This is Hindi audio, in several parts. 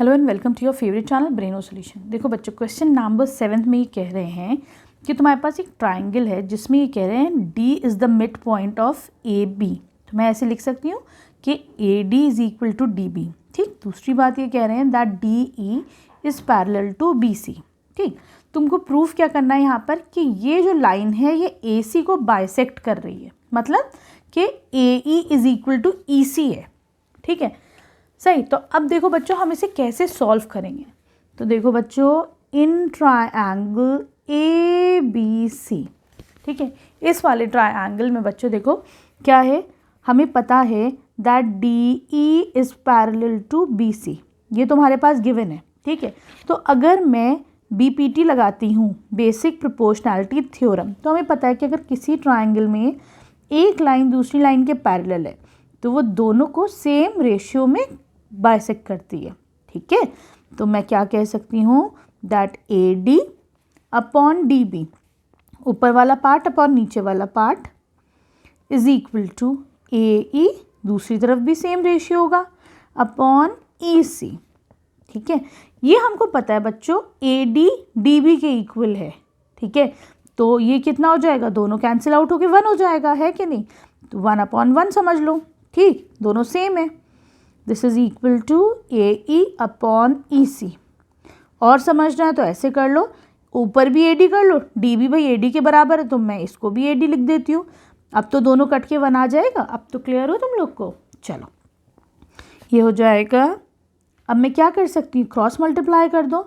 Hello and welcome to your favourite channel Braino solution. देखो बच्चों, क्वेश्चन नंबर 7 में ये कह रहे हैं कि तुम्हारे पास एक ट्राइंगल है जिसमें ये कह रहे हैं D is the mid point of A B. तो मैं ऐसे लिख सकती हूँ कि A D is equal to D B. ठीक, दूसरी बात ये कह रहे हैं that D E is parallel to B C. ठीक, तुमको प्रूफ क्या करना है यहाँ पर कि ये जो लाइन है ये ए सी को बाइसेक्ट कर रही है, मतलब कि A E is equal to E सी है। ठीक है, सही। तो अब देखो बच्चों, हम इसे कैसे सॉल्व करेंगे। तो देखो बच्चों, in triangle A B C, ठीक है, इस वाले ट्रायंगल में बच्चों देखो क्या है, हमें पता है that D E is parallel to B C. ये तुम्हारे पास गिवन है। ठीक है, तो अगर मैं बीपीटी लगाती हूँ, बेसिक प्रोपोर्शनैलिटी थ्योरम, तो हमें पता है कि अगर किसी ट्रायंगल में एक लाइन दूसरी लाइन के पैरेलल है तो वो दोनों को सेम रेशियो में बाइसेक्ट करती है। ठीक है, तो मैं क्या कह सकती हूँ that A D upon D B, ऊपर वाला पार्ट अपॉन नीचे वाला पार्ट, is equal to A E, दूसरी तरफ भी सेम रेशियो होगा, अपॉन ई सी। ठीक है, ये हमको पता है बच्चों ए डी डी बी के इक्वल है। ठीक है, तो ये कितना हो जाएगा, दोनों कैंसिल आउट होके 1 हो जाएगा, है कि नहीं। तो 1/1 समझ लो। ठीक, दोनों सेम है। This is equal to A E upon E C. और समझना है तो ऐसे कर लो, ऊपर भी ए डी कर लो, डी बी भाई ए डी के बराबर है तो मैं इसको भी ए डी लिख देती हूँ। अब तो दोनों कट के 1 आ जाएगा। अब तो क्लियर हो तुम लोग को। चलो, ये हो जाएगा। अब मैं क्या कर सकती हूँ, क्रॉस मल्टीप्लाई कर दो,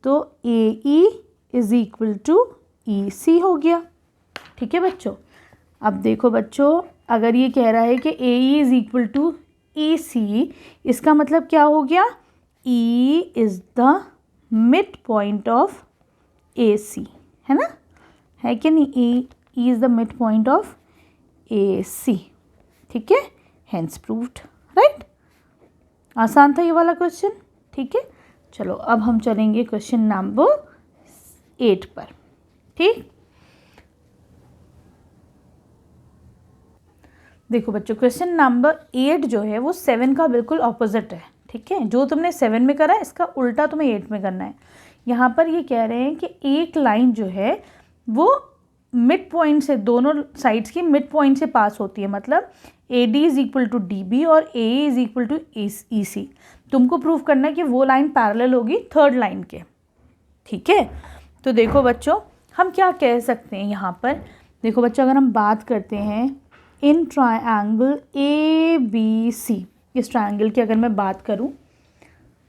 तो ए E is equal to E सी हो गया। ठीक है बच्चों, अब देखो बच्चों, अगर ये कह रहा है कि A E is equal to E C, इसका मतलब क्या हो गया, E is the mid point of A C, है ना, है कि नहीं। E is the mid point of A C. ठीक है, हेंस प्रूव्ड, राइट। आसान था ये वाला क्वेश्चन। ठीक है, चलो अब हम चलेंगे क्वेश्चन नंबर 8 पर। ठीक, देखो बच्चों, क्वेश्चन नंबर 8 जो है वो 7 का बिल्कुल ऑपोजिट है। ठीक है, जो तुमने 7 में करा है इसका उल्टा तुम्हें 8 में करना है। यहाँ पर ये कह रहे हैं कि एक लाइन जो है वो मिड पॉइंट से, दोनों साइड्स की मिड पॉइंट से पास होती है, मतलब A D is equal to D B और A is equal to E C. तुमको प्रूव करना है कि वो लाइन पैरेलल होगी थर्ड लाइन के। ठीक है, तो देखो बच्चों, हम क्या कह सकते हैं यहाँ पर। देखो बच्चों, अगर हम बात करते हैं in triangle A B C, इस ट्रायंगल की अगर मैं बात करूं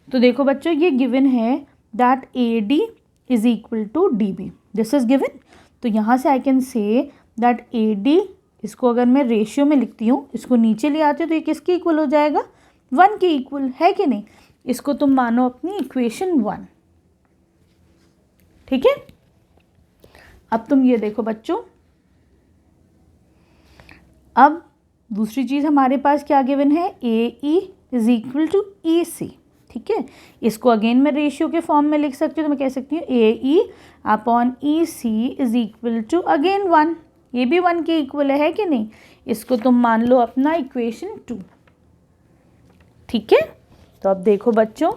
तो देखो बच्चों, ये गिवन है that A D is equal to D B, this is given. तो यहाँ से I can say that A D, इसको अगर मैं रेशियो में लिखती हूँ, इसको नीचे ले आती हूँ तो ये किसके इक्वल हो जाएगा, 1 के इक्वल, है कि नहीं। इसको तुम मानो अपनी इक्वेशन 1। ठीक है, अब तुम ये देखो बच्चों, अब दूसरी चीज़ हमारे पास क्या गिवन है, ए E is equal to E C. ठीक है, इसको अगेन मैं रेशियो के फॉर्म में लिख सकती हूँ, तो मैं कह सकती हूँ A E upon E C is equal to again 1। ये भी 1 के इक्वल है कि नहीं। इसको तुम मान लो अपना इक्वेशन 2। ठीक है, तो अब देखो बच्चों,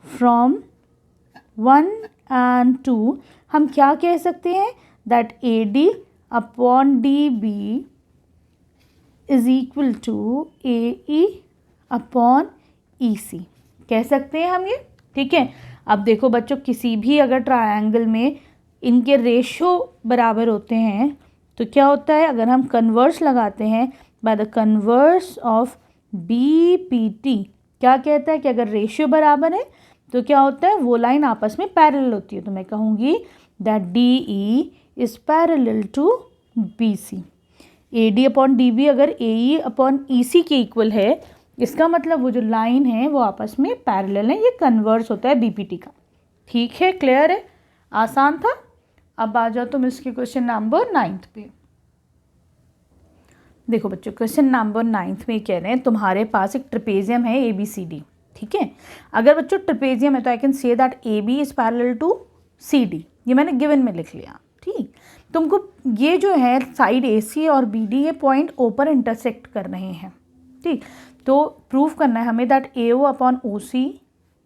फ्रॉम 1 एंड 2 हम क्या कह सकते हैं that A D upon D B is equal to A E upon E C, कह सकते हैं हम ये। ठीक है, अब देखो बच्चों, किसी भी अगर ट्रायंगल में इनके रेशियो बराबर होते हैं तो क्या होता है, अगर हम कन्वर्स लगाते हैं by the converse of B P T, क्या कहता है कि अगर रेशियो बराबर है तो क्या होता है, वो लाइन आपस में पैरेलल होती है। तो मैं कहूँगी that D E is parallel to B C. A D upon D B अगर ए ई अपॉन ई सी के इक्वल है, इसका मतलब वो जो लाइन है वो आपस में पैरेलल है, ये कन्वर्स होता है बीपीटी का। ठीक है, क्लियर है, आसान था। अब आ जाओ तुम इसके क्वेश्चन नंबर 9 पे। देखो बच्चों, क्वेश्चन नंबर 9 में कह रहे हैं तुम्हारे पास एक ट्रेपेजियम है ए बी सी डी। ठीक है, अगर बच्चों ट्रेपेजियम है तो I can say that A B is parallel to C D. ये मैंने गिवन में लिख लिया। ठीक, तुमको ये जो है साइड ए सी और बी डी, ये पॉइंट ओ पर इंटरसेक्ट कर रहे हैं। ठीक, तो प्रूव करना है हमें that A O upon O C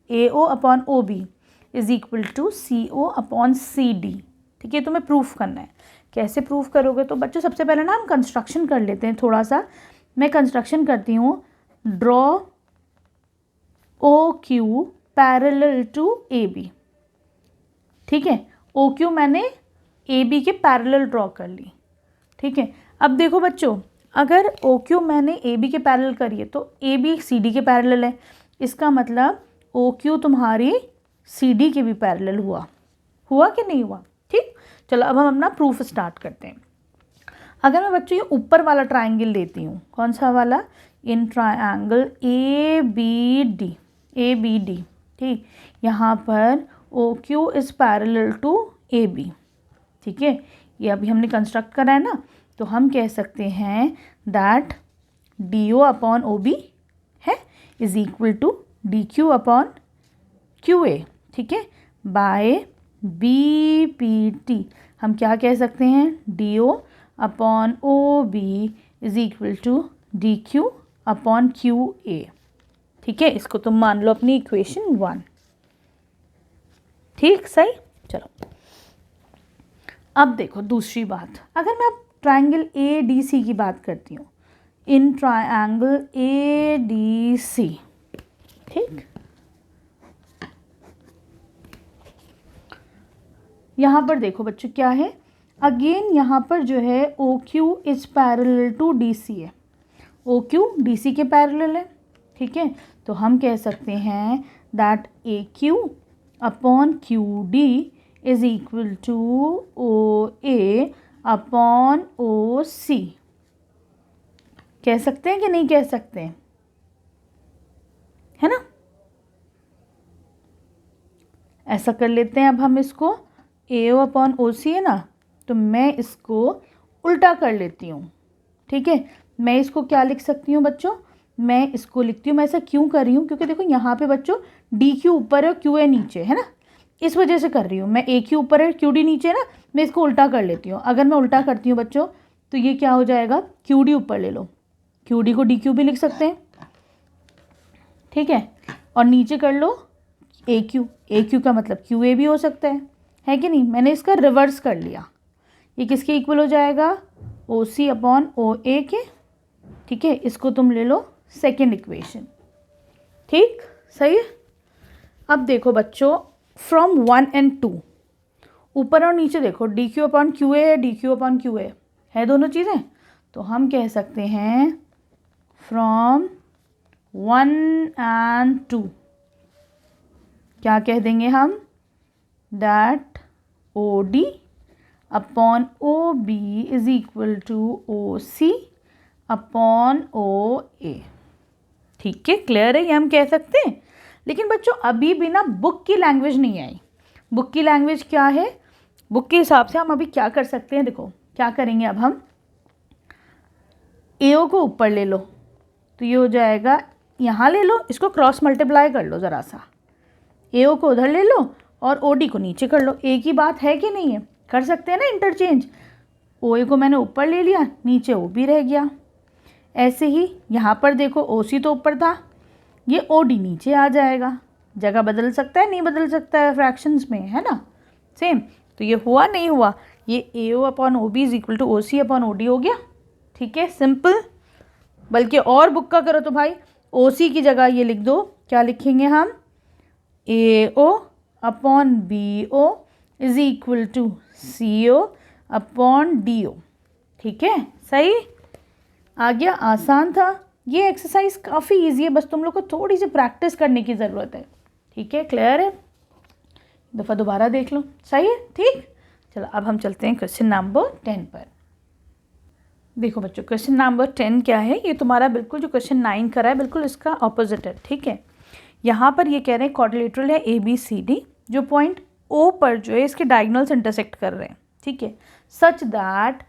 AO upon OB is equal to CO upon CD। ठीक है, तुम्हें प्रूफ करना है। कैसे प्रूफ करोगे? तो बच्चों सबसे पहले ना हम कंस्ट्रक्शन कर लेते हैं थोड़ा सा। मैं कंस्ट्रक्शन करती हूँ, draw OQ parallel to AB। ठीक है, OQ मैंने AB के पैरेलल ड्रॉ कर ली। ठीक है, अब देखो बच्चों, अगर OQ मैंने AB के पैरेलल करी है तो AB CD के पैरेलल है, इसका मतलब OQ तुम्हारी CD के भी पैरेलल हुआ। हुआ कि नहीं हुआ? ठीक, चलो अब हम अपना प्रूफ स्टार्ट करते हैं। अगर मैं बच्चों ये ऊपर वाला ट्राइंगल लेती हूँ, कौन सा वाला? इन ट्राइंगल ABD, ठीक, यहाँ पर OQ is parallel to AB। ठीक है, ये अभी हमने कंस्ट्रक्ट करा है ना, तो हम कह सकते हैं दैट DO अपॉन OB है is equal to DQ upon QA। ठीक है, बाय BPT हम क्या कह सकते हैं? DO upon OB is equal to DQ upon QA। ठीक है, इसको तुम मान लो अपनी इक्वेशन 1। ठीक, सही। चलो अब देखो दूसरी बात, अगर मैं अब ट्राइंगल ADC की बात करती हूँ, इन ट्राइंगल ADC, ठीक, यहाँ पर देखो बच्चों क्या है, अगेन यहाँ पर जो है OQ is parallel to DC है, OQ DC के पैरेलल है। ठीक है, तो हम कह सकते हैं that AQ upon QD is equal to OA upon OC। कह सकते हैं कि नहीं कह सकते हैं? है ना? ऐसा कर लेते हैं अब हम इसको, AO अपॉन OC है ना, तो मैं इसको उल्टा कर लेती हूँ। ठीक है, मैं इसको क्या लिख सकती हूँ बच्चों? मैं इसको लिखती हूँ, मैं ऐसा क्यों कर रही हूँ? क्योंकि देखो यहाँ पे बच्चों DQ ऊपर है और QA नीचे है ना, इस वजह से कर रही हूँ मैं। AQ ऊपर है, QD नीचे है ना, मैं इसको उल्टा कर लेती हूँ। अगर मैं उल्टा करती हूँ बच्चों तो ये क्या हो जाएगा? QD ऊपर ले लो, QD को DQ भी लिख सकते हैं। ठीक है, और नीचे कर लो AQ, AQ का मतलब QA भी हो सकता है कि नहीं? मैंने इसका रिवर्स कर लिया। ये किसके इक्वल हो जाएगा? OC अपॉन OA के। ठीक है, इसको तुम ले लो सेकेंड इक्वेशन। ठीक, सही है। अब देखो बच्चों, फ्रॉम 1 and 2, ऊपर और नीचे देखो, DQ अपॉन QA है, DQ अपॉन QA है, दोनों चीज़ें। तो हम कह सकते हैं फ्रॉम 1 and 2 क्या कह देंगे हम? That OD upon OB is equal to OC upon OA। ठीक है, क्लियर है? ये हम कह सकते हैं। लेकिन बच्चों अभी भी ना बुक की लैंग्वेज नहीं आई। बुक की लैंग्वेज क्या है? बुक के हिसाब से हम अभी क्या कर सकते हैं, देखो क्या करेंगे अब हम, AO को ऊपर ले लो तो ये हो जाएगा, यहाँ ले लो, इसको क्रॉस मल्टीप्लाई कर लो ज़रा सा, AO को उधर ले लो और OD को नीचे कर लो। एक ही बात है कि नहीं है? कर सकते हैं ना इंटरचेंज। OA को मैंने ऊपर ले लिया, नीचे OB रह गया। ऐसे ही यहाँ पर देखो, OC तो ऊपर था, ये OD नीचे आ जाएगा। जगह बदल सकता है, नहीं बदल सकता है फ्रैक्शंस में, है ना? सेम। तो ये हुआ नहीं हुआ? ये AO upon OB is equal to OC upon OD हो गया। ठीक है, सिंपल। बल्कि और बुक का करो तो भाई OC की जगह ये लिख दो, क्या लिखेंगे हम? AO upon BO is equal to CO upon DO। ठीक है, सही आ गया, आसान था। ये एक्सरसाइज काफ़ी इजी है, बस तुम लोग को थोड़ी सी प्रैक्टिस करने की ज़रूरत है। ठीक है, क्लियर है? दफ़ा दोबारा देख लो, सही है? ठीक, चलो अब हम चलते हैं क्वेश्चन नंबर 10 पर। देखो बच्चों, क्वेश्चन नंबर 10 क्या है? ये तुम्हारा बिल्कुल जो क्वेश्चन 9 करा है बिल्कुल इसका ऑपोजिट है। ठीक है, यहाँ पर ये कह रहे हैं क्वाड्रिलेटरल है ABCD, जो पॉइंट O पर जो है इसके डायगोनल्स इंटरसेक्ट कर रहे हैं। ठीक है, such that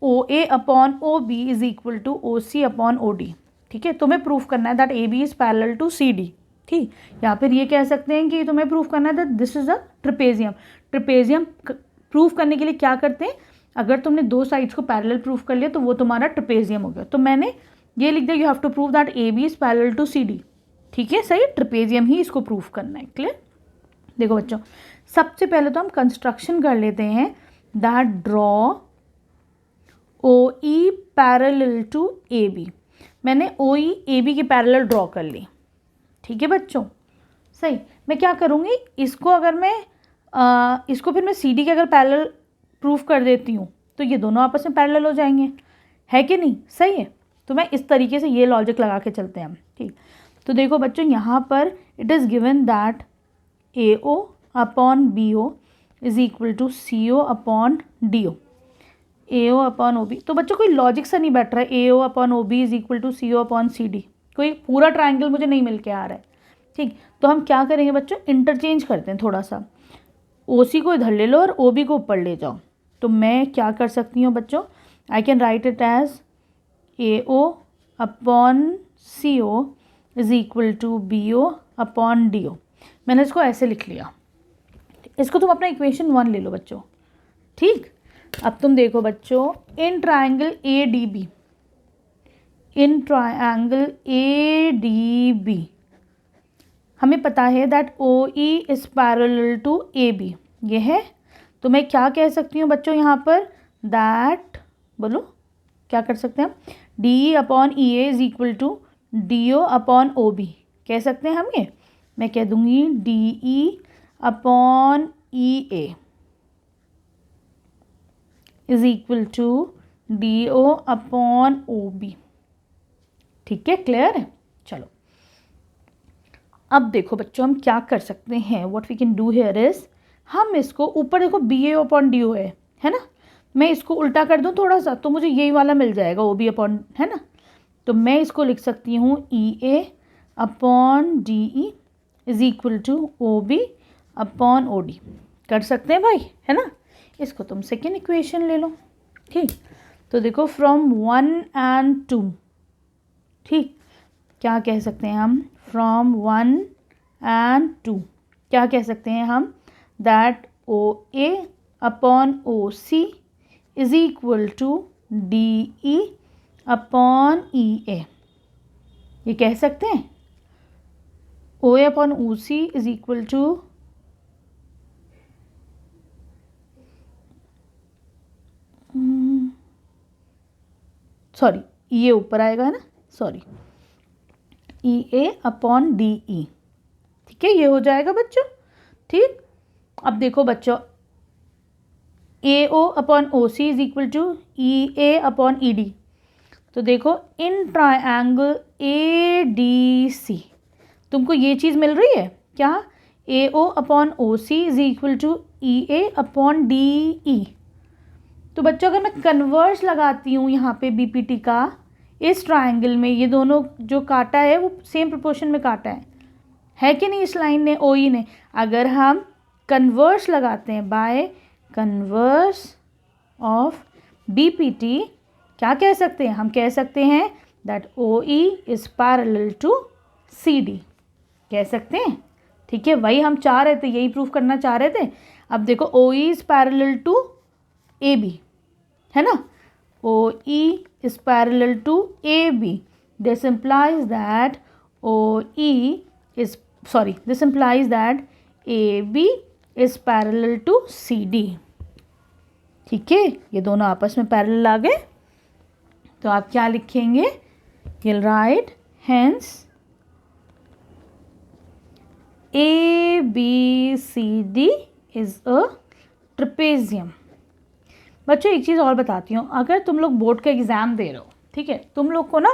OA upon OB is equal to OC upon OD। ठीक है, तुम्हें प्रूफ करना है that AB is parallel to CD। ठीक, या फिर ये कह सकते हैं कि तुम्हें प्रूफ करना है that this is a trapezium. Trapezium proof करने के लिए क्या करते हैं? अगर तुमने दो साइड्स को पैरेलल प्रूफ कर लिया तो वो तुम्हारा ट्रिपेजियम हो गया। तो मैंने ये लिख दिया, you have to prove that AB is parallel to CD। ठीक है, सही, ट्रिपेजियम ही इसको प्रूफ करना है। क्लियर? देखो बच्चों, सबसे पहले तो हम कंस्ट्रक्शन कर लेते हैं, that draw O E parallel to A B. मैंने ओ ई ए बी के पैरेलल ड्रॉ कर ली, ठीक है बच्चों, सही। मैं क्या करूँगी, इसको अगर मैं इसको फिर मैं सी डी के अगर पैरेलल प्रूफ कर देती हूँ तो ये दोनों आपस में पैरेलल हो जाएंगे, है कि नहीं? सही है। तो मैं इस तरीके से ये लॉजिक लगा के चलते हैं हम, ठीक। तो देखो बच्चों, यहाँ पर it is given that A O upon B O is equal to C O upon D O, A O upon O B. तो बच्चों कोई लॉजिक सा नहीं बैठ रहा है, A O upon O B is equal to C O upon C D, कोई पूरा ट्राइंगल मुझे नहीं मिल के आ रहा है, ठीक। तो हम क्या करेंगे बच्चों, इंटरचेंज करते हैं थोड़ा सा, ओ सी को इधर ले लो और ओ बी को ऊपर ले जाओ। तो मैं क्या कर सकती हूँ बच्चों, I can write it as A O upon C O is equal to B O upon D O. मैंने इसको ऐसे लिख लिया। इसको तुम अपना इक्वेशन 1 ले लो बच्चों, ठीक। अब तुम देखो बच्चों, in triangle A D B, in triangle A D B हमें पता है that O E is parallel to A B, ये है। तो मैं क्या कह सकती हूँ बच्चों यहाँ पर, दैट, बोलो क्या कर सकते हैं हम, D E upon E A is equal to D O upon O B, कह सकते हैं हम ये। मैं कह दूँगी D E upon E A is equal to D O upon O B, ठीक है, क्लियर है। चलो अब देखो बच्चों, हम क्या कर सकते हैं, what we can do here is, हम इसको ऊपर देखो B A upon D O है ना, मैं इसको उल्टा कर दूं थोड़ा सा तो मुझे यही वाला मिल जाएगा, ओ बी अपॉन, है ना। तो मैं इसको लिख सकती हूँ E A upon D E is equal to O B upon O D, कर सकते हैं भाई, है ना। इसको तुम सेकेंड इक्वेशन ले लो, ठीक। तो देखो फ्रॉम 1 and 2, ठीक, क्या कह सकते हैं हम, फ्रॉम 1 and 2 क्या कह सकते हैं हम, that O A upon O C is equal to D E upon E A, ये कह सकते हैं। O A upon O C is equal to, sorry E A ऊपर आएगा ना, sorry E A upon D E, ठीक है, ये हो जाएगा बच्चों, ठीक। अब देखो बच्चों, A O upon O C is equal to E A upon E D. तो देखो इन ट्राइंगल ए डी सी तुमको ये चीज़ मिल रही है क्या, A O upon O C is equal to E A upon D E. तो बच्चों अगर मैं कन्वर्स लगाती हूँ यहाँ पे बी पी टी का, इस ट्राइंगल में ये दोनों जो काटा है वो सेम प्रोपोर्शन में काटा है कि नहीं, इस लाइन ने, ओ ई ने। अगर हम कन्वर्स लगाते हैं, by converse of B P T, क्या कह सकते हैं हम, कह सकते हैं that O E is parallel to C D, कह सकते हैं, ठीक है। वही हम चाह रहे थे, यही प्रूफ करना चाह रहे थे। अब देखो O E is parallel to A B, है ना, ओ ई is parallel to AB. This implies that this implies that AB is parallel to CD. ठीक है, ये दोनों आपस में पैरेलल आ गए। तो आप क्या लिखेंगे, you'll write hence ABCD is a trapezium. बच्चों एक चीज़ और बताती हूँ, अगर तुम लोग बोर्ड का एग्ज़ाम दे रहे हो, ठीक है, तुम लोग को ना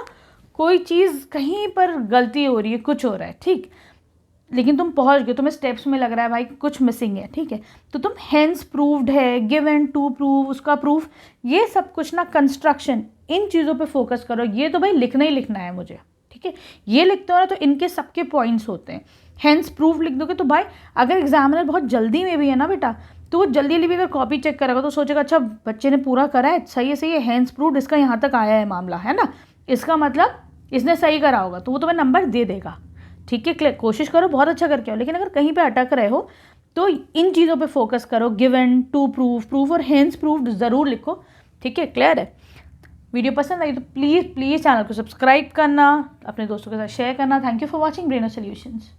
कोई चीज़ कहीं पर गलती हो रही है, कुछ हो रहा है, ठीक, लेकिन तुम पहुँच गए, तुम्हें स्टेप्स में लग रहा है भाई कुछ मिसिंग है, ठीक है, तो तुम हेंस प्रूव्ड है, गिवन टू प्रूव, उसका प्रूफ, ये सब कुछ ना कंस्ट्रक्शन, इन चीज़ों पे फोकस करो। ये तो भाई लिखना ही लिखना है मुझे, ठीक है, ये लिखते हो ना तो इनके सबके पॉइंट्स होते हैं। हेंस प्रूफ लिख दोगे तो भाई अगर एग्जामिनर बहुत जल्दी में भी है ना बेटा, तो वो जल्दी जल्दी भी अगर कॉपी चेक करेगा तो सोचेगा अच्छा बच्चे ने पूरा करा है, सही है, हेंस प्रूव्ड, इसका यहाँ तक आया है मामला, है ना, इसका मतलब इसने सही करा होगा, तो वो तुम्हें नंबर दे देगा, ठीक है। क्लियर, कोशिश करो बहुत अच्छा करके आओ, लेकिन अगर कहीं पे अटक रहे हो तो इन चीज़ों पे फोकस करो, गिवन, टू प्रूफ, प्रूफ और हेंस प्रूव्ड ज़रूर लिखो, ठीक है, क्लियर है। वीडियो पसंद आई तो प्लीज़ चैनल को सब्सक्राइब करना, अपने दोस्तों के साथ शेयर करना। Thank you for watching Braino solutions.